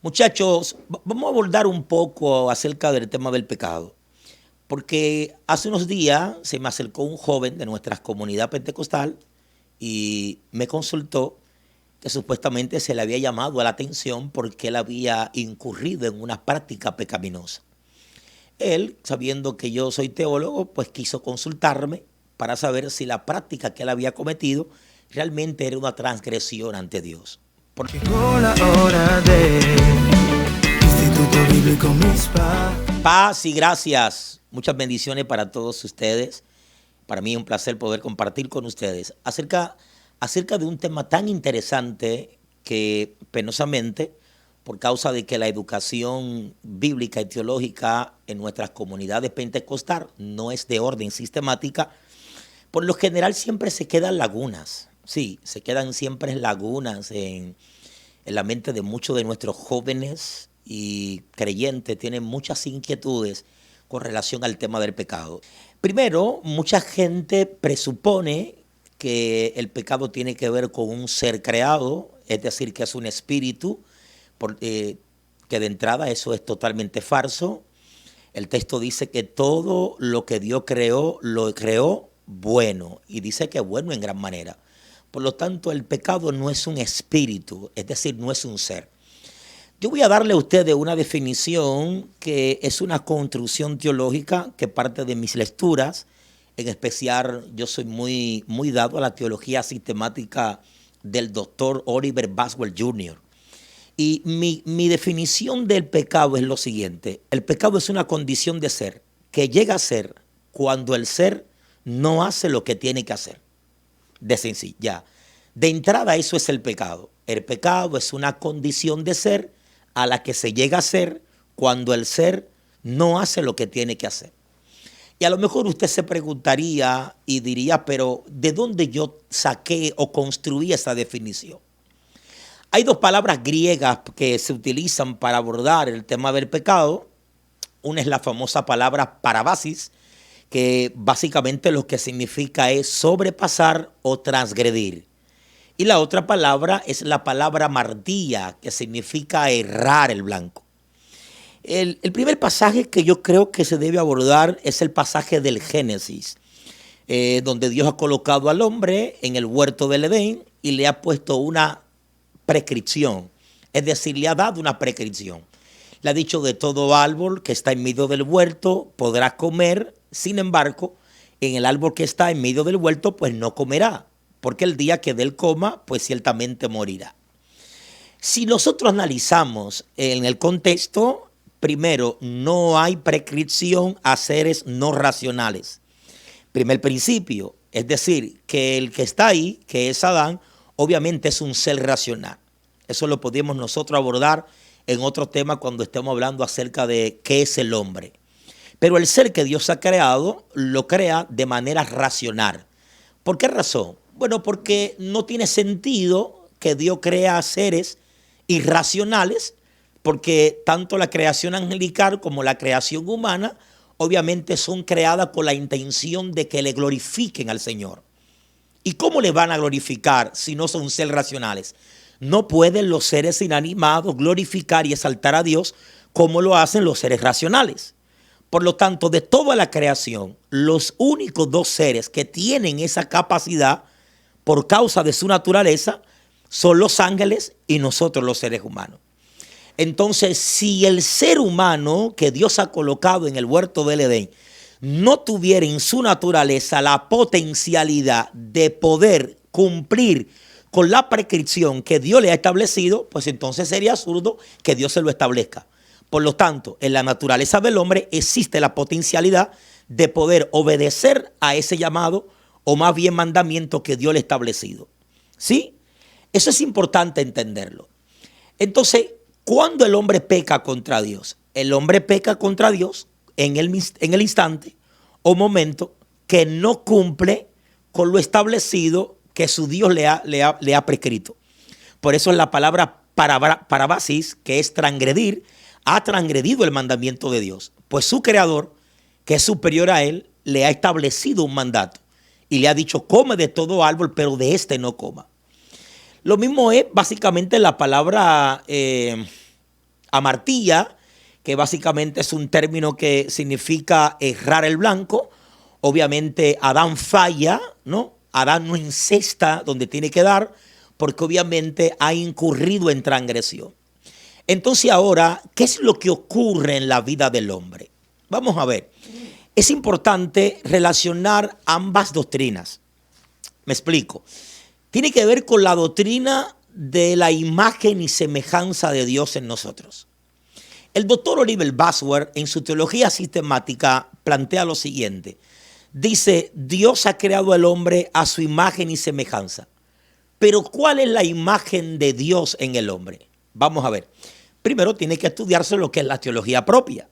Muchachos, vamos a abordar un poco acerca del tema del pecado, porque hace unos días se me acercó un joven de nuestra comunidad pentecostal y me consultó que supuestamente se le había llamado a la atención porque él había incurrido en una práctica pecaminosa. Él, sabiendo que yo soy teólogo, pues quiso consultarme para saber si la práctica que él había cometido realmente era una transgresión ante Dios. Llegó la hora de Instituto Bíblico Mispa. Paz y gracias. Muchas bendiciones para todos ustedes. Para mí es un placer poder compartir con ustedes acerca de un tema tan interesante que penosamente, por causa de que la educación bíblica y teológica en nuestras comunidades pentecostal no es de orden sistemática, por lo general siempre se quedan lagunas. Sí, se quedan siempre lagunas en la mente de muchos de nuestros jóvenes y creyentes. Tienen muchas inquietudes con relación al tema del pecado. Primero, mucha gente presupone que el pecado tiene que ver con un ser creado, es decir, que es un espíritu, que de entrada eso es totalmente falso. El texto dice que todo lo que Dios creó, lo creó bueno, y dice que bueno en gran manera. Por lo tanto, el pecado no es un espíritu, es decir, no es un ser. Yo voy a darle a ustedes una definición que es una construcción teológica que parte de mis lecturas. En especial, yo soy muy dado a la teología sistemática del doctor Oliver Baswell Jr. Y mi definición del pecado es lo siguiente. El pecado es una condición de ser que llega a ser cuando el ser no hace lo que tiene que hacer. De sencillo, ya. De entrada, eso es el pecado. El pecado es una condición de ser a la que se llega a ser cuando el ser no hace lo que tiene que hacer. Y a lo mejor usted se preguntaría y diría, pero ¿de dónde yo saqué o construí esa definición? Hay dos palabras griegas que se utilizan para abordar el tema del pecado. Una es la famosa palabra parabasis, que básicamente lo que significa es sobrepasar o transgredir. Y la otra palabra es la palabra mardía, que significa errar el blanco. El primer pasaje que yo creo que se debe abordar es el pasaje del Génesis, donde Dios ha colocado al hombre en el huerto del Edén y le ha puesto una prescripción, es decir, le ha dado una prescripción. Le ha dicho: de todo árbol que está en medio del huerto podrás comer, sin embargo, en el árbol que está en medio del huerto, pues no comerá, porque el día que de él coma, pues ciertamente morirá. Si nosotros analizamos en el contexto, primero, no hay prescripción a seres no racionales. Primer principio, es decir, que el que está ahí, que es Adán, obviamente es un ser racional. Eso lo podemos nosotros abordar en otro tema cuando estemos hablando acerca de qué es el hombre. Pero el ser que Dios ha creado, lo crea de manera racional. ¿Por qué razón? Bueno, porque no tiene sentido que Dios crea seres irracionales, porque tanto la creación angelical como la creación humana, obviamente son creadas con la intención de que le glorifiquen al Señor. ¿Y cómo le van a glorificar si no son seres racionales? No pueden los seres inanimados glorificar y exaltar a Dios como lo hacen los seres racionales. Por lo tanto, de toda la creación, los únicos dos seres que tienen esa capacidad por causa de su naturaleza son los ángeles y nosotros los seres humanos. Entonces, si el ser humano que Dios ha colocado en el huerto del Edén no tuviera en su naturaleza la potencialidad de poder cumplir con la prescripción que Dios le ha establecido, pues entonces sería absurdo que Dios se lo establezca. Por lo tanto, en la naturaleza del hombre existe la potencialidad de poder obedecer a ese llamado o más bien mandamiento que Dios le ha establecido. ¿Sí? Eso es importante entenderlo. Entonces, ¿cuándo el hombre peca contra Dios? El hombre peca contra Dios en el instante o momento que no cumple con lo establecido que su Dios le ha prescrito. Por eso la palabra parabasis, que es transgredir, ha transgredido el mandamiento de Dios. Pues su creador, que es superior a él, le ha establecido un mandato y le ha dicho: come de todo árbol, pero de este no coma. Lo mismo es básicamente la palabra amartilla, que básicamente es un término que significa errar el blanco. Obviamente Adán falla, ¿no? Adán no incesta donde tiene que dar, porque obviamente ha incurrido en transgresión. Entonces ahora, ¿qué es lo que ocurre en la vida del hombre? Vamos a ver. Es importante relacionar ambas doctrinas. Me explico. Tiene que ver con la doctrina de la imagen y semejanza de Dios en nosotros. El doctor Oliver Bosworth, en su teología sistemática, plantea lo siguiente. Dice, Dios ha creado al hombre a su imagen y semejanza. Pero ¿cuál es la imagen de Dios en el hombre? Vamos a ver. Primero tiene que estudiarse lo que es la teología propia.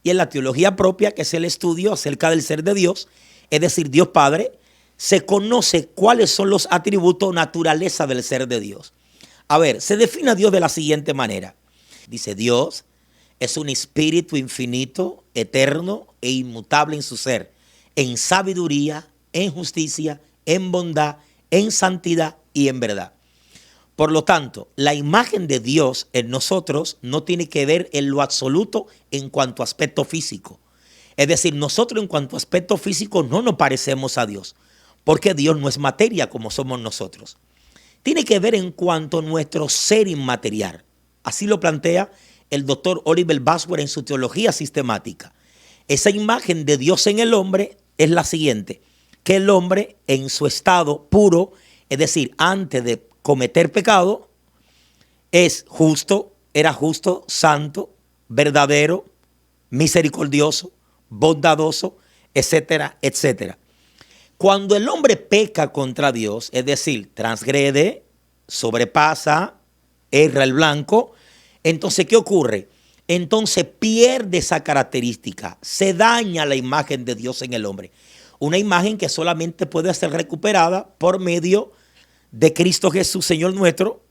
Y en la teología propia, que es el estudio acerca del ser de Dios, es decir, Dios Padre, se conoce cuáles son los atributos, naturaleza del ser de Dios. A ver, se define a Dios de la siguiente manera. Dice, Dios es un espíritu infinito, eterno e inmutable en su ser, en sabiduría, en justicia, en bondad, en santidad y en verdad. Por lo tanto, la imagen de Dios en nosotros no tiene que ver en lo absoluto en cuanto a aspecto físico. Es decir, nosotros en cuanto a aspecto físico no nos parecemos a Dios, porque Dios no es materia como somos nosotros. Tiene que ver en cuanto a nuestro ser inmaterial. Así lo plantea el doctor Oliver Bosworth en su teología sistemática. Esa imagen de Dios en el hombre es la siguiente, que el hombre en su estado puro, es decir, antes de cometer pecado, es justo, era justo, santo, verdadero, misericordioso, bondadoso, etcétera, etcétera. Cuando el hombre peca contra Dios, es decir, transgrede, sobrepasa, erra el blanco, entonces, ¿qué ocurre? Entonces pierde esa característica, se daña la imagen de Dios en el hombre. Una imagen que solamente puede ser recuperada por medio de Cristo Jesús, Señor nuestro,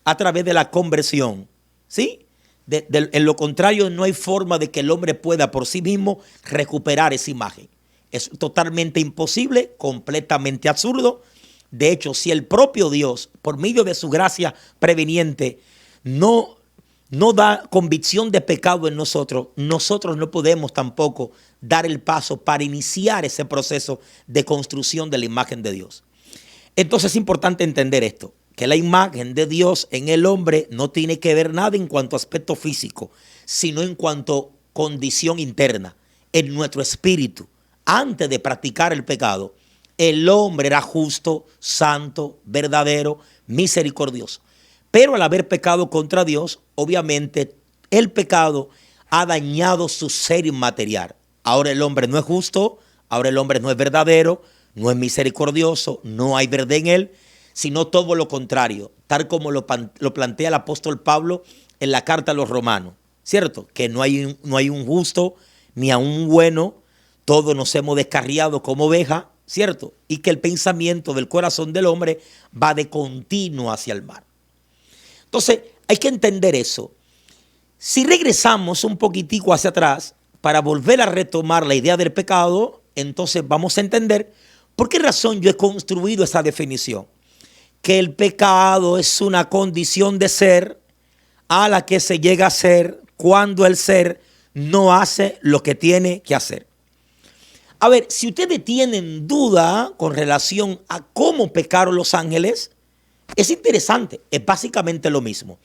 a través de la conversión. ¿Sí? En lo contrario, no hay forma de que el hombre pueda por sí mismo recuperar esa imagen. Es totalmente imposible, completamente absurdo. De hecho, si el propio Dios, por medio de su gracia preveniente, no da convicción de pecado en nosotros, nosotros no podemos tampoco dar el paso para iniciar ese proceso de construcción de la imagen de Dios. Entonces es importante entender esto, que la imagen de Dios en el hombre no tiene que ver nada en cuanto a aspecto físico, sino en cuanto a condición interna, en nuestro espíritu. Antes de practicar el pecado, el hombre era justo, santo, verdadero, misericordioso. Pero al haber pecado contra Dios, obviamente el pecado ha dañado su ser inmaterial. Ahora el hombre no es justo, ahora el hombre no es verdadero, no es misericordioso, no hay verdad en él, sino todo lo contrario, tal como lo plantea el apóstol Pablo en la carta a los romanos, ¿cierto? Que no hay un justo ni a un bueno, todos nos hemos descarriado como oveja, ¿cierto? Y que el pensamiento del corazón del hombre va de continuo hacia el mal. Entonces, hay que entender eso. Si regresamos un poquitico hacia atrás para volver a retomar la idea del pecado, entonces vamos a entender por qué razón yo he construido esa definición. Que el pecado es una condición de ser a la que se llega a ser cuando el ser no hace lo que tiene que hacer. A ver, si ustedes tienen duda con relación a cómo pecaron los ángeles, es interesante, es básicamente lo mismo.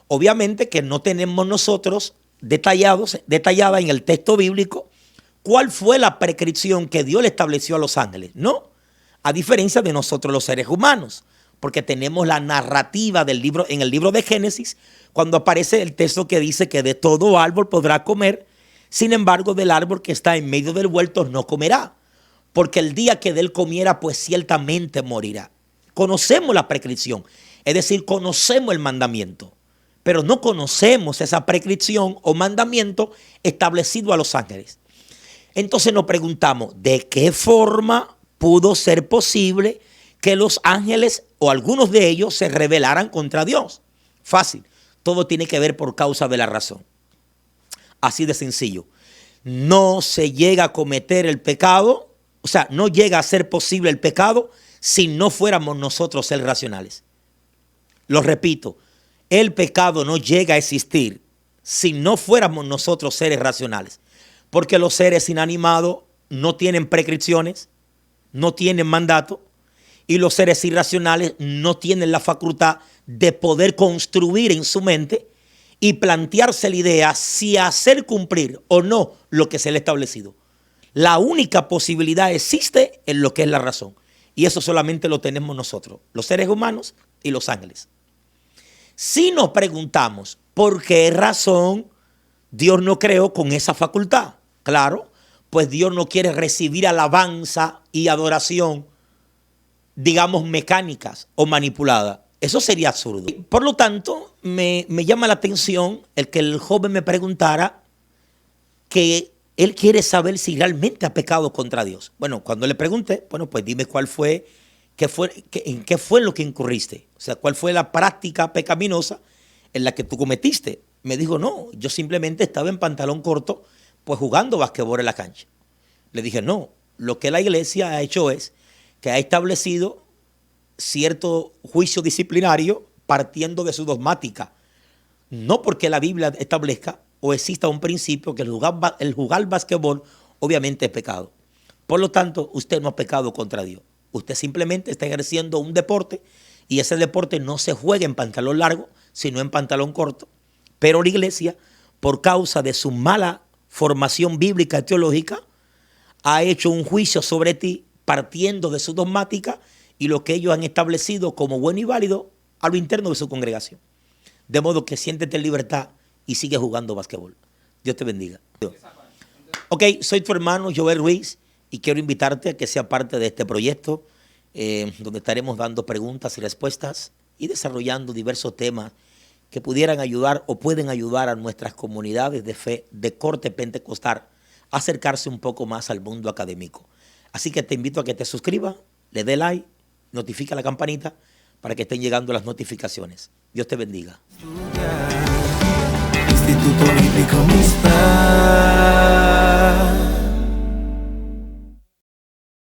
Obviamente que no tenemos nosotros detallada en el texto bíblico cuál fue la prescripción que Dios le estableció a los ángeles, ¿no? A diferencia de nosotros los seres humanos, porque tenemos la narrativa del libro, en el libro de Génesis, cuando aparece el texto que dice que de todo árbol podrá comer, sin embargo del árbol que está en medio del huerto no comerá, porque el día que de él comiera, pues ciertamente morirá. Conocemos la prescripción, es decir, conocemos el mandamiento, pero no conocemos esa prescripción o mandamiento establecido a los ángeles. Entonces nos preguntamos, ¿de qué forma pudo ser posible que los ángeles o algunos de ellos se rebelaran contra Dios? Fácil, todo tiene que ver por causa de la razón. Así de sencillo. No se llega a cometer el pecado, o sea, no llega a ser posible el pecado si no fuéramos nosotros seres racionales. Lo repito, el pecado no llega a existir si no fuéramos nosotros seres racionales. Porque los seres inanimados no tienen prescripciones, no tienen mandato, y los seres irracionales no tienen la facultad de poder construir en su mente y plantearse la idea si hacer cumplir o no lo que se le ha establecido. La única posibilidad existe en lo que es la razón. Y eso solamente lo tenemos nosotros, los seres humanos y los ángeles. Si nos preguntamos por qué razón Dios no creó con esa facultad, claro, pues Dios no quiere recibir alabanza y adoración, digamos, mecánicas o manipuladas. Eso sería absurdo. Por lo tanto, me llama la atención el que el joven me preguntara que él quiere saber si realmente ha pecado contra Dios. Bueno, cuando le pregunté, bueno, pues dime en qué fue lo que incurriste. O sea, cuál fue la práctica pecaminosa en la que tú cometiste. Me dijo, no, yo simplemente estaba en pantalón corto, pues jugando basquetbol en la cancha. Le dije, no, lo que la iglesia ha hecho es que ha establecido cierto juicio disciplinario partiendo de su dogmática. No porque la Biblia establezca o exista un principio que el jugar basquetbol obviamente es pecado. Por lo tanto, usted no ha pecado contra Dios. Usted simplemente está ejerciendo un deporte y ese deporte no se juega en pantalón largo, sino en pantalón corto. Pero la iglesia, por causa de su mala formación bíblica y teológica, ha hecho un juicio sobre ti partiendo de su dogmática y lo que ellos han establecido como bueno y válido a lo interno de su congregación. De modo que siéntete en libertad y sigue jugando basquetbol. Dios te bendiga. Ok, soy tu hermano Joel Ruiz y quiero invitarte a que sea parte de este proyecto donde estaremos dando preguntas y respuestas y desarrollando diversos temas que pudieran ayudar o pueden ayudar a nuestras comunidades de fe de corte pentecostal a acercarse un poco más al mundo académico. Así que te invito a que te suscribas, le dé like, notifica la campanita para que estén llegando las notificaciones. Dios te bendiga. Instituto Bíblico Mis Padres.